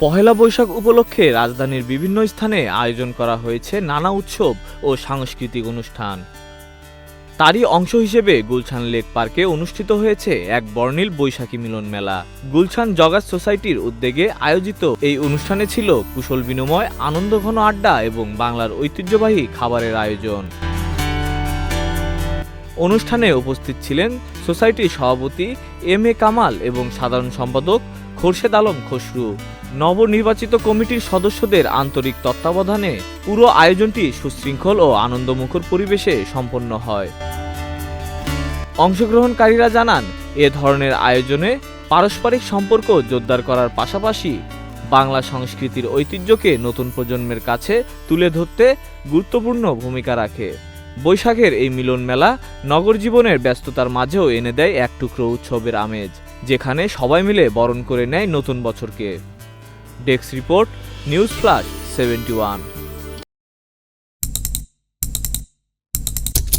পহেলা বৈশাখ উপলক্ষে রাজধানীর বিভিন্ন স্থানে আয়োজন করা হয়েছে নানা উৎসব ও সাংস্কৃতিক অনুষ্ঠান। তারই অংশ হিসেবে গুলশান লেক পার্কে অনুষ্ঠিত হয়েছে এক বর্ণিল বৈশাখী মিলন মেলা। গুলশান জগার্স সোসাইটির উদ্যোগে আয়োজিত এই অনুষ্ঠানে ছিল কুশল বিনিময়, আনন্দঘন আড্ডা এবং বাংলার ঐতিহ্যবাহী খাবারের আয়োজন। অনুষ্ঠানে উপস্থিত ছিলেন সোসাইটির সভাপতি এম এ কামাল এবং সাধারণ সম্পাদক খোরশেদ আলম খসরু। নবনির্বাচিত কমিটির সদস্যদের আন্তরিক তত্ত্বাবধানে পুরো আয়োজনটি সুশৃঙ্খল ও আনন্দমুখর পরিবেশে সম্পন্ন হয়। অংশগ্রহণকারীরা জানান, এ ধরনের আয়োজনে পারস্পরিক সম্পর্ক জোরদার করার পাশাপাশি বাংলা সংস্কৃতির ঐতিহ্যকে নতুন প্রজন্মের কাছে তুলে ধরতে গুরুত্বপূর্ণ ভূমিকা রাখে। বৈশাখের এই মিলন মেলা নগর জীবনের ব্যস্ততার মাঝেও এনে দেয় এক টুকরো উৎসবের আমেজ, যেখানে সবাই মিলে বরণ করে নেয় নতুন বছরকে। Desk report, news flash 71।